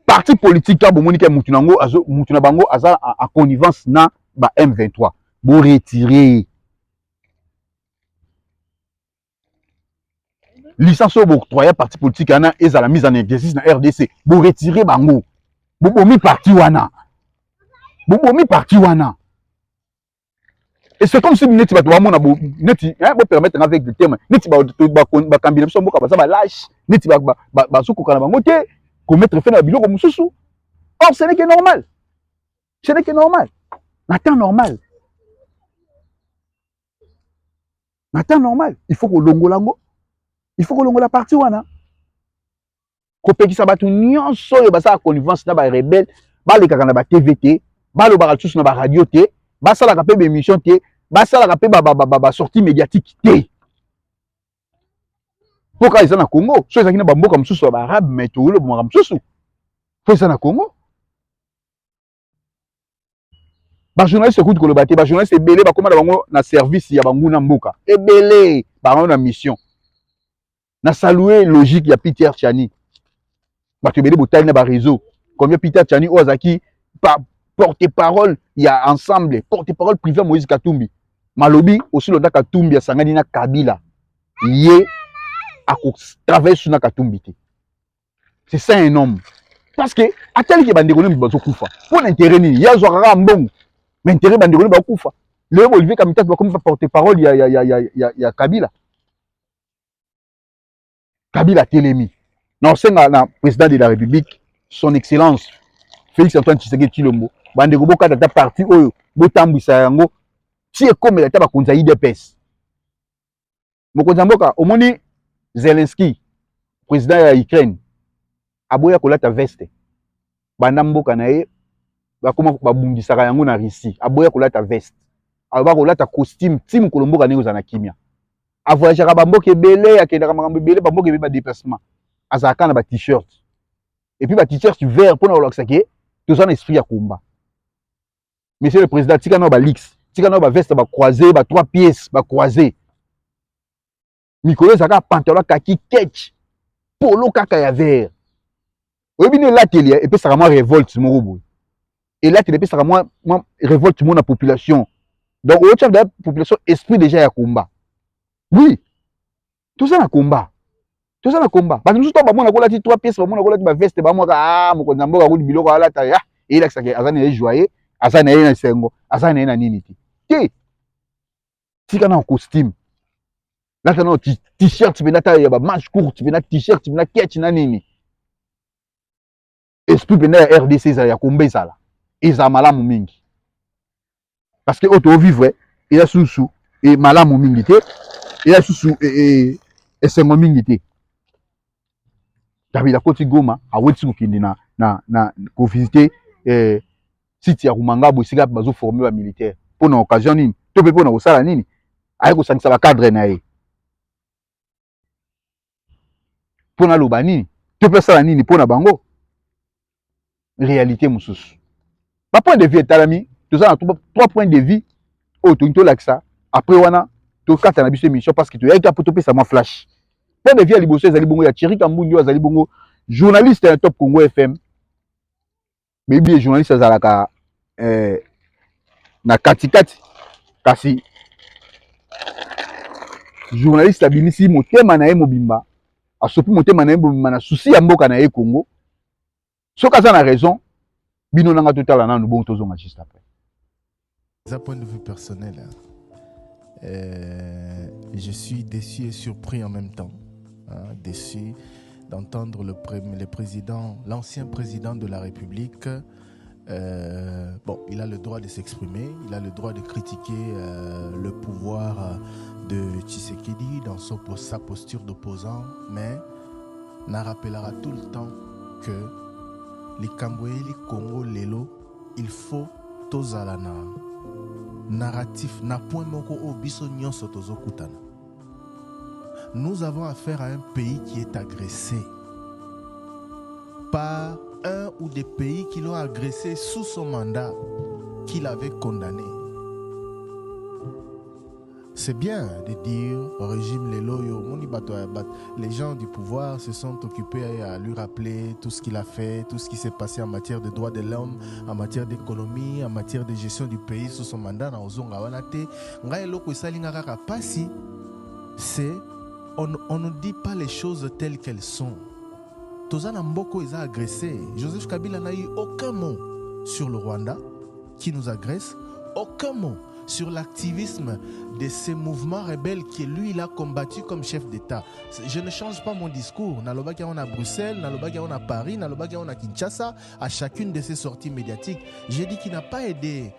Speaker 5: Parti politique ka bomoni ke mutu nango azo mutu na bango aza en connivence na ba M23 bo retirer licence au octroyer parti politique ana et à la mise en exercice na RDC pour retirer bango bobomi parti wana et c'est comme si neti bato bamona neti bo permettre avec des termes neti ba kambina biso mboka baza ba lâche neti ba sukoka na bango te ko mettre fin na biloko mususu or ce n'est que normal na temps normal il faut que longolango il faut que l'on la partie wana ko pekisa batu nyonso yo basa connivence na ba rebelle ba le kaka na ba TVT ba lo ba tous na ba radio te ba sala ka pe ba émission te ba sala ka pe ba sortie médiatique te poka isa na Congo so ezaki na ba mboka mususu ba arabe mais to lo ba mususu fo isa na Congo ba journaliste écoute ko lo baté ba journaliste belé ba komanda bango na service ya bangu na mboka ebelé ba na mission na saluer logique ya Peter Tchani bato belé botali na ba réseau combien Peter Tchani ozaki porte-parole ya ensemble porte-parole privé Moïse Katumbi malobi aussi londa Katumbi ya sangani na Kabila ye a travailler sur na Katumbi te c'est ça un homme parce que atali ke bandeko ni bazo kufa pour l'intérêt ni ya zwa mbongo mais intérêt bandeko ni ba kufa le Olivier Kamita ba comme porte-parole ya Kabila Kabila Telemi. Non, c'est le président de la République, son excellence, Félix Antoine Tshisekedi Tshilombo. Bande Goboka data parti oyo, botambisa yango, ti comme la taba konza IDPS. Mokonza mboka, omoni Zelensky, président ya Ukraine, aboya kolata veste. Banda mboka na ye, bakoma babungisaka yango na Russie, aboya kolata veste. Aba kolata costume, tim kolomboka nengo za na kimia. A voyager à Bamboke belé à Kendara Marambe belé Bamboke ba déplacement azaka na ba t-shirt et puis ba t-shirt vert pour na loxake tout un esprit à combat. Monsieur le président tika na ba lix tika na ba veste ba croisé ba 3 pièces ba croisé mikolo zaka pantalon kaki ketch polo kaka ya vert oyebi ne l'atelier et puis ça vraiment révolte mon boy et là tu depuis ça moi révolte mon la population donc au chef de la population esprit déjà ya combat. Oui, tout ça na combat. Parce que nous sommes bon na 3 pièces, bon na ba veste ba mo ka mokonza mboka ko biloko ala ta ya et là ça que azana e joyeux, azana e na sengo, azana e na nini ti. Ti. Tika na costume. Là tu na t-shirt tu na ta ya ba manche courte, tu na t-shirt, tu na ketch na nini. Esprit bena RDC za ya kombe sala. Eza malamu mingi. Parce que auto vivre, il a sous et malamu mingi te. Il a sous et c'est mon mingité. Kabila koti Goma a wetsi kokindi na ko visiter site ya Rumanga bo sika bazo former ba militaire pour na occasion nini to pe pona osala nini ayi ko sangisa ba cadre na ye pona loba nini to pe sala nini pona bango réalité mususu ba point de vue etalami to ça 3 points de vue o to laksa après wana to kata na biso émission parce que to yaka poto pesa moi flash point de vue ya liboso ezali bongo ya Thierry Kambundi azali bongo journaliste ya Top Congo FM Baby les journalistes azalaka na katikati kasi journaliste abimisi motema na ye mobimba asopi motema na ye mobimba na souci ya mboka na ye Congo soki aza na raison bino nanga totala nanu bongo tozonga juste après.
Speaker 3: D'un point de vue personnel, je suis déçu et surpris en même temps. Déçu d'entendre le président, l'ancien président de la République. Bon, il a le droit de s'exprimer, il a le droit de critiquer le pouvoir de Tshisekedi dans sa posture d'opposant, mais n'a rappellera tout le temps que les Camboué, les Congo, Lelo, il faut tozalana narratif na point moko obiso nyonso tozo kutana. Nous avons affaire à un pays qui est agressé par un ou des pays qui l'ont agressé sous son mandat, qu'il avait condamné. C'est bien de dire au régime les gens du pouvoir se sont occupés à lui rappeler tout ce qu'il a fait, tout ce qui s'est passé en matière de droits de l'homme, en matière d'économie, en matière de gestion du pays sous son mandat. C'est on ne dit pas les choses telles qu'elles sont. Tozana Mboko les a agressés. Joseph Kabila n'a eu aucun mot sur le Rwanda qui nous agresse, aucun mot sur l'activisme de ces mouvements rebelles que lui il a combattu comme chef d'État. Je ne change pas mon discours. Nalobaki on a Bruxelles, Nalobaki on a Paris, Nalobaki on a Kinshasa, à chacune de ces sorties médiatiques. J'ai dit qu'il n'a pas aidé.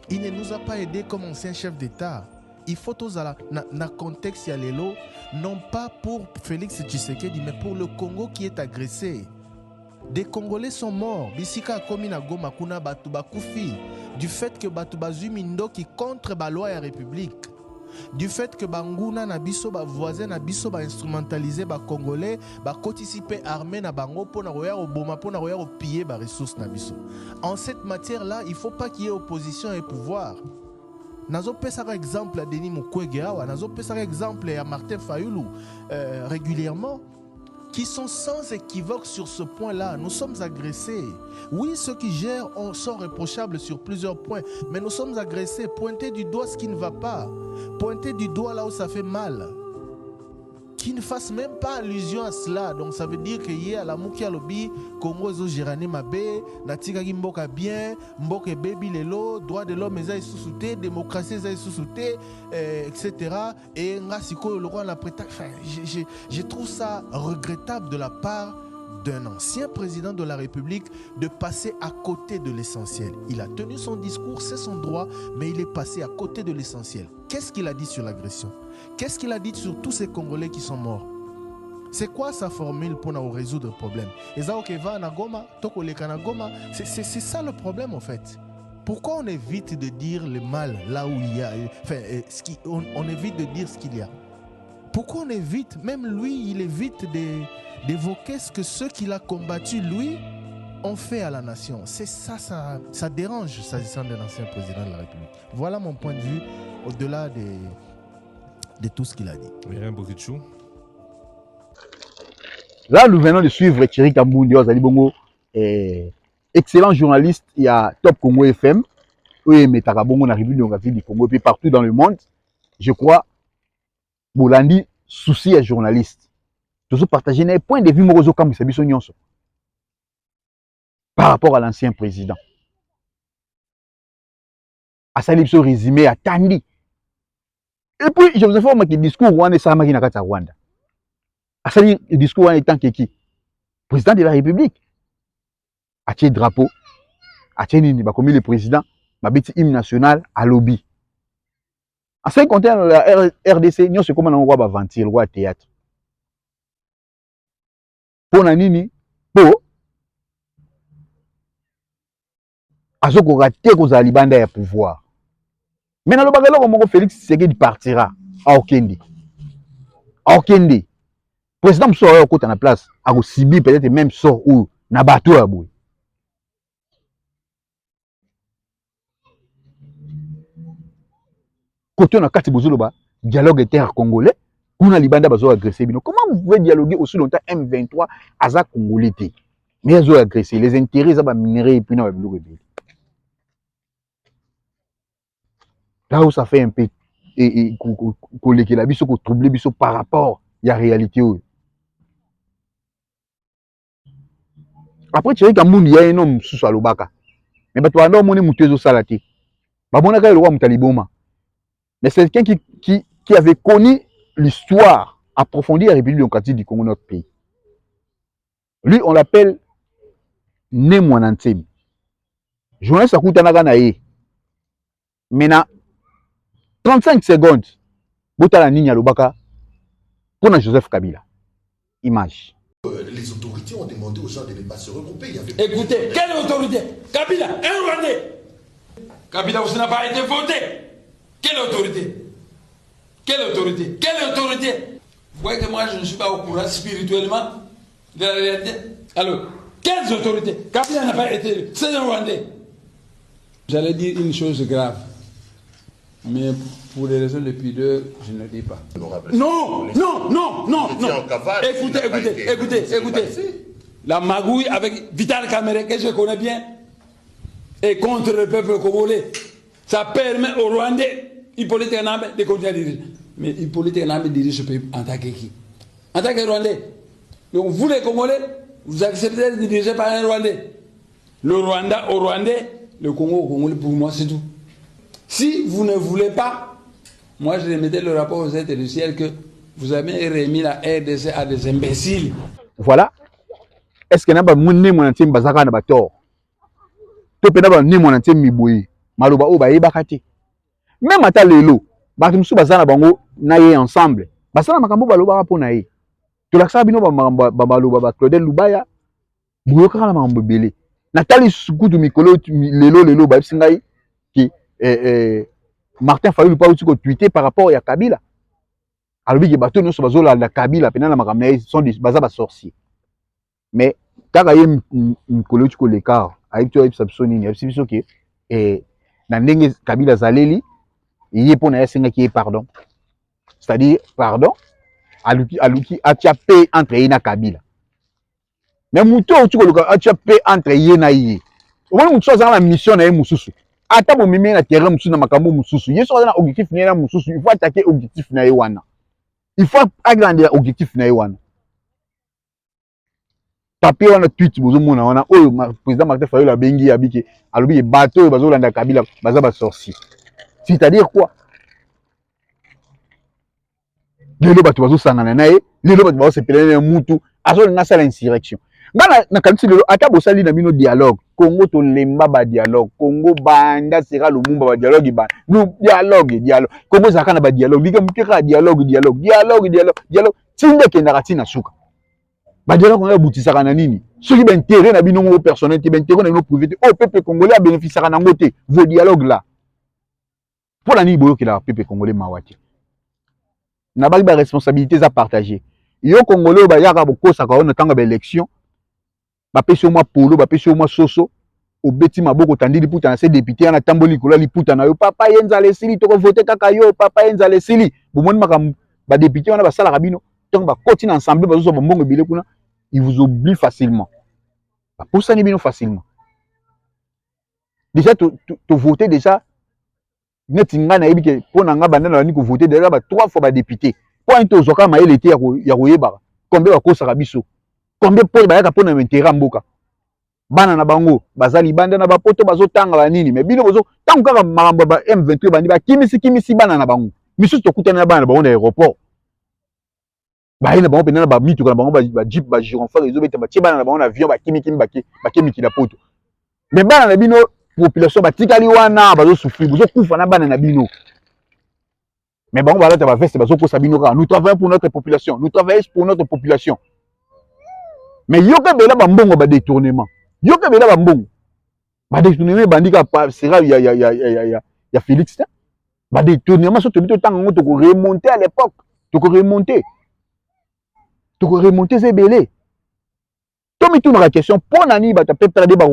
Speaker 3: Il ne nous a pas aidé comme ancien chef d'État. Il faut tous dans le contexte ya lelo, non pas pour Félix Tshisekedi, mais pour le Congo qui est agressé. Des Congolais sont morts. Bisika komi na Goma kuna batu bakufi. Du fait que batu bazui mindo qui contre la loi et la République. Du fait que banguna na biso ba voisin na biso ba instrumentaliser ba Congolais, ba participer armé na bango pour na roya au boma pour na roya au piller ba ressources na biso. En cette matière là, il faut pas qu'il y ait opposition et pouvoir. Nazo pesa exemple à Denis Mukwege, nazo pesa exemple à Martin Fayulu régulièrement, qui sont sans équivoque sur ce point-là. Nous sommes agressés. Oui, ceux qui gèrent sont reprochables sur plusieurs points, mais nous sommes agressés. Pointer du doigt ce qui ne va pas. Pointer du doigt là où ça fait mal. Qui ne fasse même pas allusion à cela. Donc ça veut dire qu'il y a la moukia lobby, Congo ezo gérane mabe, natika mboka bien, mboka baby lelo, droit de l'homme eza sous-souté, démocratie eza sous-souté, etc. Et nga siko le roi la prêta. Enfin, je trouve ça regrettable de la part d'un ancien président de la République de passer à côté de l'essentiel. Il a tenu son discours, c'est son droit, mais il est passé à côté de l'essentiel. Qu'est-ce qu'il a dit sur l'agression? Qu'est-ce qu'il a dit sur tous ces Congolais qui sont morts? C'est quoi sa formule pour nous résoudre le problème? C'est ça le problème en fait. Pourquoi on évite de dire le mal là où il y a, enfin, on évite de dire ce qu'il y a? Pourquoi on évite, même lui, il évite d'évoquer ce que ceux qu'il a combattu, lui, ont fait à la nation? C'est ça, ça dérange s'agissant de l'ancien président de la République. Voilà mon point de vue, au-delà de tout ce qu'il a dit.
Speaker 5: Là, nous venons de suivre Thierry Kambundi, excellent journaliste, il y a Top Congo FM, oui, mais Tarabongo na République démocratique du Congo, puis partout dans le monde, je crois, Bolandi, souci à journaliste. Tous partager un point de vue par rapport à l'ancien président. À sa libre résumé à Tandi. Et puis, je vous informe que le discours Rwanda est à Rwanda. À sa le discours en étant qui? Président de la République. À tes drapeau, à tes nini, comme le président, ma bête hymne national à lobby. En ce qui concerne la RDC, nous sommes comme un roi aventure, roi théâtre. Pour Nanini, pour Azoko raté aux Alibanda et pouvoir. Maintenant, le bagage comme Félix Tshisekedi partira à Okende. À Okende. Président Moussa au côté de la place, a aussi peut-être même sort où Nabato a boué. Côté on a quatre bozoloba, dialogue inter-congolais, on a Libanda bazo agressé. Comment vous pouvez dialoguer aussi longtemps M23 Aza Congolais? mais ils ont agressé les intérêts ça va minerai et puis na biloko ebele. Là où ça fait un peu et kolekela biso ko troubler biso par rapport à la réalité. Après tu sais que mundi ya un homme sous alobaka mais bato banda omoni mutu ezosala te bamonaka ye lokwa mutu aliboma. Mais c'est quelqu'un qui avait connu l'histoire approfondie de la République démocratique du Congo, notre pays. Lui, on l'appelle Nemwanantemi. Journaliste Akoutanaka Naye. Maintenant, 35 secondes, Botala Ninya Lobaka pour Joseph Kabila. Image.
Speaker 7: Les autorités ont demandé aux gens de ne pas se regrouper.
Speaker 1: Écoutez, quelle autorité? Kabila, un Rwandais. Kabila, vous n'avez pas été voté. Quelle autorité? Quelle autorité? Quelle autorité? Vous voyez que moi je ne suis pas au courant spirituellement de la réalité. Alors, quelles autorités? Kabila n'a pas été. C'est un Rwandais. J'allais dire une chose grave. Mais pour des raisons de pudeur, je ne dis pas. Non, non, non, non, non. Écoutez. La magouille avec Vital Kamerhe, que je connais bien, et contre le peuple congolais. Ça permet aux Rwandais, Hippolyte Kagame, de continuer à diriger. Mais Hippolyte Kagame dirige ce pays en tant que qui? En tant que Rwandais. Donc vous les Congolais, vous acceptez de diriger par un Rwandais. Le Rwanda au Rwandais, le Congo au Congolais, pour moi c'est tout. Si vous ne voulez pas, moi je remettais le rapport aux êtres du ciel que vous avez remis la RDC à des imbéciles.
Speaker 5: Voilà. Est-ce que n'a pas mon mon antime bazaka na bator? To pena ba ni mon antime miboyi. Maloba o ba yebakati. Même ata lelo, bato musu bazana bango na ye ensemble. Basana makambo baloba po na ye. To laksa bino ba maloba ba Claudel Lubaya. Buyo kala makambo belé. Natali sukutu mikolo lelo ba singai ki Martin Fayulu pas aussi ko tweeter par rapport à Kabila. Alobi ke bato nyonso bazola la Kabila pena na makambo na sont des baza ba sorciers. Mais quand il y a un collègue qui est l'écart, avec toi, il y a un na ndenge Kabila Zaleli, il y a un senga qui est pardon. C'est-à-dire, pardon, aluki a paix entre Yena Kabila. Mais Mouto, tu as paix entre Yena et Yé. Au moins, Mouto a la mission na Moussoussou. Ata bo mimi na terrain Moussou na makambo Moussoussou. Yeso na objectif na Moussoussou, il faut attaquer objectif na Yewana. Il faut agrandir objectif na Yewana. Papier on a tweet bozo mona on a président Martin Fayulu a bengi abiki alobi bateau bazo landa Kabila baza ba sorcier. C'est-à-dire quoi? Lelo bato bazo sangana nae, lelo bato bazo sepelele mutu, azo ngasa la insurrection. Ngana na kanisi lelo ata bosali na bino dialogue. Congo to lemba ba dialogue, Congo banda sera lumumba ba dialogue ba. No dialogue. Congo zakana ba dialogue, liga mukeka dialogue. Tinde ke narati na suka. Ba dialogue on a boutisaka na nini? Ceux qui intérêt na bino ngo personnel, qui intérêt na bino privé, au peuple congolais a bénéficié na ngote vos dialogues là. Pour la ni boyo ki la peuple congolais mawati. Na ba responsabilités à partager. Yo congolais ba yaka bokosa ka on tanga ba élection. Ba pesi au moi polo, ba pesi au moi soso. Au beti maboko tandi liputa na se député na tamboli kola liputa na yo papa yenza lesili to ko voter kaka yo papa yenza lesili. Bomoni makam ba député on a ba sala kabino. Donc ba continue ensemble ba zo ba mbongo bilé kuna. Il vous oublie facilement. Pour ça, il facilement. Déjà, tu votes déjà. Netinga na ebike pour nanga bandana ni ko voter déjà 3 fois ba député. Pour un tozoka ma ele te ya koyeba. Combien ba kosa biso. Combien pour ba yaka pour na intérêt mboka. Bana na bango bazali banda na ba poto bazotanga ba nini mais bino bozo tangu kaka makambo ba M23 bandi ba kimisi bana na bango. Misu to kutana na bana na bango na aéroport. Ba ina bango penana ba mitu kana bango ba jeep ba gironfort ezo beta ba tibana na bango na avion ba kimiki la poto. Mais bana na bino population ba tikali wana bazo souffrir bozo kufa na bana na bino. Mais bango ba lata ba veste bazo ko sabino ka nous travaillons pour notre population, nous travaillons pour notre population. Mais yoka bela ba mbongo ba détournement. Yoka bela ba mbongo. Ba détournement bandika pa sera ya Félix. Ba détournement so to bito tango to ko remonter à l'époque, to ko remonter. Tu peux remonter ces belés. Tomi tout la question pour nani ba ta peut trader ba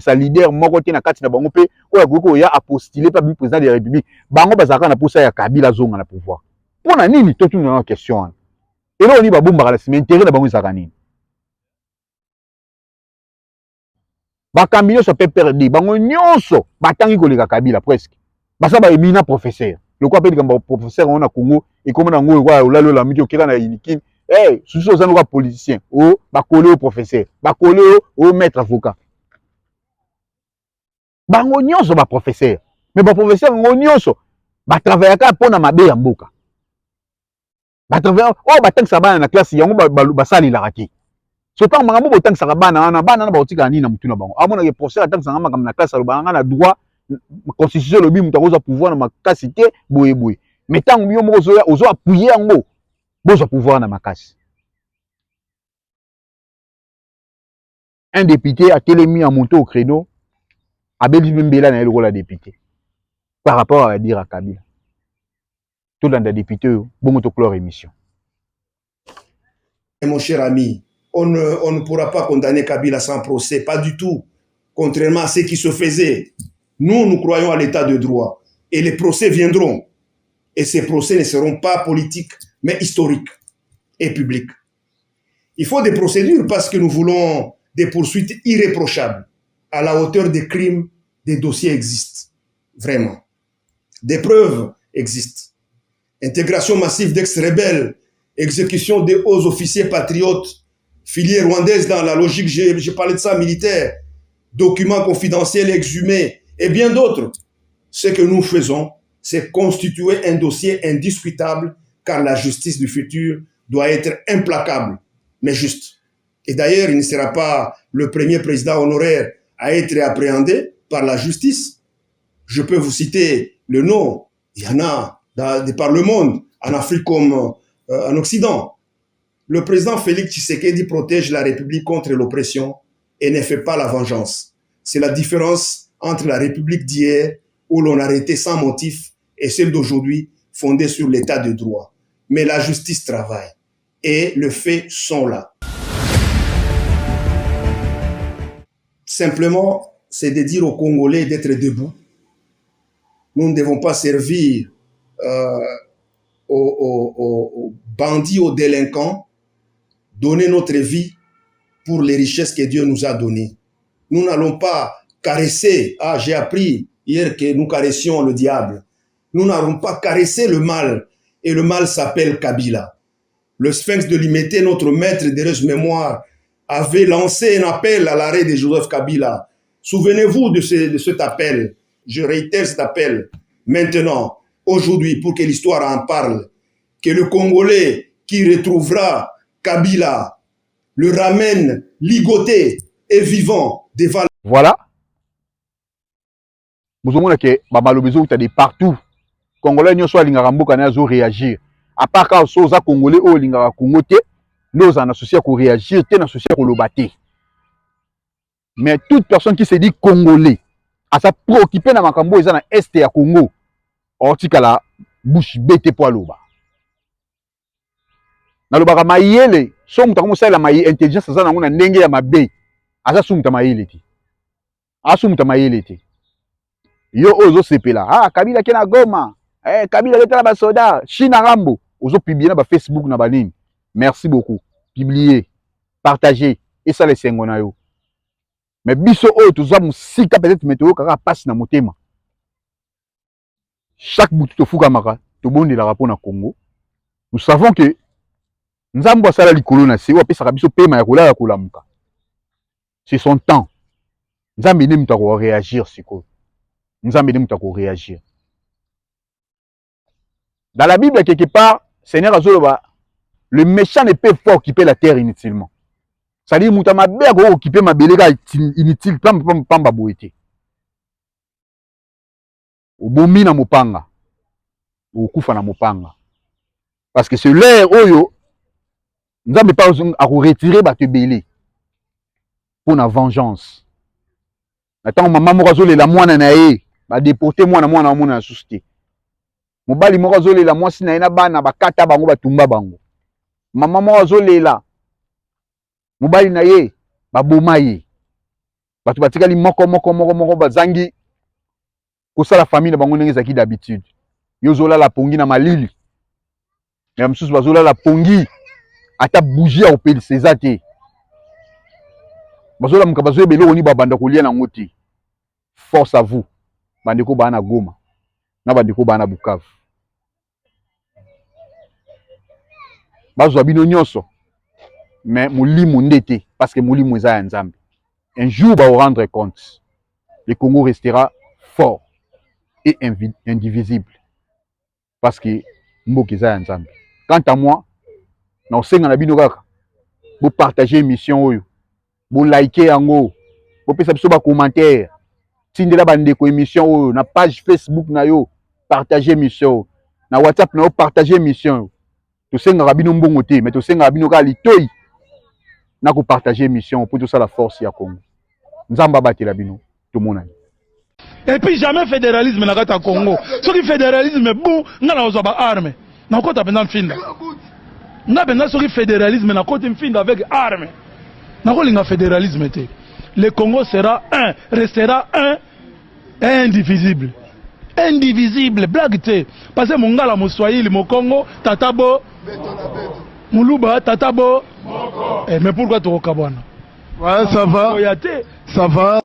Speaker 5: sa leader moko te na kati na bango pe oya goko ya apostiller pas président de la République bango bazaka na posa ya Kabila zonga na pouvoir. Pour nani ni tout une question. Et là on y ba bomba la semaine intérêt na bango zakani. bakambi nyonso pe perdi bango nyonso batangi koleka Kabila presque basa ba emina professeur le quoi pe likamba professeur on a Congo et comme na ngo kwa olalo la miki okira na inikini susu ozana kwa politicien o bakole au professeur bakole au maître avocat bango nyonso ba professeur mais ba professeur ngo nyonso ba travailler ka pona mabe ya mboka ba travailler batangisa bana na classe yango basali la raki so tant makambo botangisa bana na baotika nini na mutuna bango amona ke professeur atangisa ngamba na classe alobanga na droit constitution lobi mutu akoza pouvoir na makasi te boye mais tant yo moko ozo appuyer yango bozo pouvoir na makasi. Un député a télémis à monter au créneau a beli mbela na le député par rapport à dire à Kabila tout dans des députés bon to clore émission.
Speaker 7: Et mon cher ami, on ne pourra pas condamner Kabila sans procès, pas du tout, contrairement à ce qui se faisait. Nous croyons à l'état de droit et les procès viendront. Et ces procès ne seront pas politiques, mais historiques et publics. Il faut des procédures parce que nous voulons des poursuites irréprochables. À la hauteur des crimes, des dossiers existent. Vraiment. Des preuves existent. Intégration massive d'ex-rebelles, exécution des hauts officiers patriotes, filières rwandaises dans la logique, j'ai parlé de ça, militaire, documents confidentiels exhumés et bien d'autres. Ce que nous faisons, c'est constituer un dossier indiscutable car la justice du futur doit être implacable, mais juste. Et d'ailleurs, il ne sera pas le premier président honoraire à être appréhendé par la justice. Je peux vous citer le nom, il y en a par le monde, en Afrique comme en Occident. Le président Félix Tshisekedi protège la République contre l'oppression et ne fait pas la vengeance. C'est la différence entre la République d'hier, où l'on arrêtait sans motif, et celle d'aujourd'hui, fondée sur l'état de droit. Mais la justice travaille, et les faits sont là. Simplement, c'est de dire aux Congolais d'être debout. Nous ne devons pas servir aux bandits, aux délinquants, donner notre vie pour les richesses que Dieu nous a données. Nous n'allons pas caresser, j'ai appris hier que nous caressions le diable. Nous n'allons pas caresser le mal, et le mal s'appelle Kabila. Le Sphinx de Limité, notre maître d'heureuse mémoire, avait lancé un appel à l'arrêt de Joseph Kabila. Souvenez-vous de cet appel. Je réitère cet appel. Maintenant, aujourd'hui, pour que l'histoire en parle, que le Congolais qui retrouvera Kabila le ramène ligoté et vivant devant.
Speaker 5: Voilà. Vous avez que Babalobezo est de partout. Congolais n'y soit l'ingarambo n'a pas réagir. À part quand soza Congolais ou l'ingara Congoté, nous en associés pour réagir, t'es associé pour le battre. Mais toute personne qui se dit Congolais, à sa préoccupée dans Makambo, ils ont un est à Congo. Ortika la bouche bête pour l'oba. Na loba maïele, somme ta comme ça la maïe intelligence ça na ngona ndenge ya mabe. Asa somme ta maïele ti. Asum ta maïele ti. Yo ozo sepela. Kabila kena Goma. Kabila leta ba soda, China Rambo. Ozo publier na ba Facebook na ba nini. Merci beaucoup. Publier, partager et ça les sengona yo. Mais biso o toza musika peut-être météo kaka passe na motema. Chaque bout de Fukamaka, tout le monde est là pour le Congo. Nous savons que Nzambo Sala Likolo na se wapi sakabiso pema ya kola ya kolamuka. C'est son temps. Nzambe ne mutako réagir siko. Nzambe ne mutako réagir. Dans la Bible quelque part, Seigneur Azoloba, le méchant ne peut pas occuper la terre inutilement. C'est-à-dire mutama be ko occuper ma belega inutile pamba boete. Obomi na mopanga okufa na mopanga parce que c'est l'air oyo nzambe pas à retirer ba te belé pour na vengeance attends maman moko azolela mwana na ye ba déporter mwana na société mobali moko azolela mwasi na ye na bana bakata bango batumba bango maman moko azolela mobali na ye baboma ye batu batikali moko bazangi pour la famille na bango ndenge ezaki d'habitude yozola la pongi na malili mais msusu bazola la pongi ata bougie au peli sezate bazola mukabazo ebelo oni babanda kolia na ngoti. Force à vous. Bandeko bana Goma. Na bandeko bana Bukavu. Bazo abino nyonso. Mais mulimu ndete parce que mulimu eza ya Nzambe. Un jour va vous rendre compte. Le Congo restera fort et indivisible. Parce que mboka eza ya Nzambe. Quant à moi, na osenga na bino kaka. Vous partagez émission oyo. Vous likez yango. Vous pesa biso ba commentaire. Tindela bandeko émission oyo na page Facebook na yo. Partagez émission. Na WhatsApp na yo partagez émission. Tosenga rabino mbongo te, mais tosenga rabino ka litoi. Na ko partager émission pour tout ça la force ya Congo. Nzamba batela bino tout monde.
Speaker 2: Et puis jamais fédéralisme na kata Congo. Ce qui fédéralisme bon, ngana ozo ba arme. Na kota pendant finda. Na benza ce qui fédéralisme na kota finda avec arme. Na ko linga fédéralisme te. Le Congo sera un, restera un, indivisible. Indivisible, blague te. Parce que mongala mo Swahili mo Congo tatabo Muluba tatabo. Mais pourquoi tu au Kabwana?
Speaker 8: Ouais, ça va. Ça va.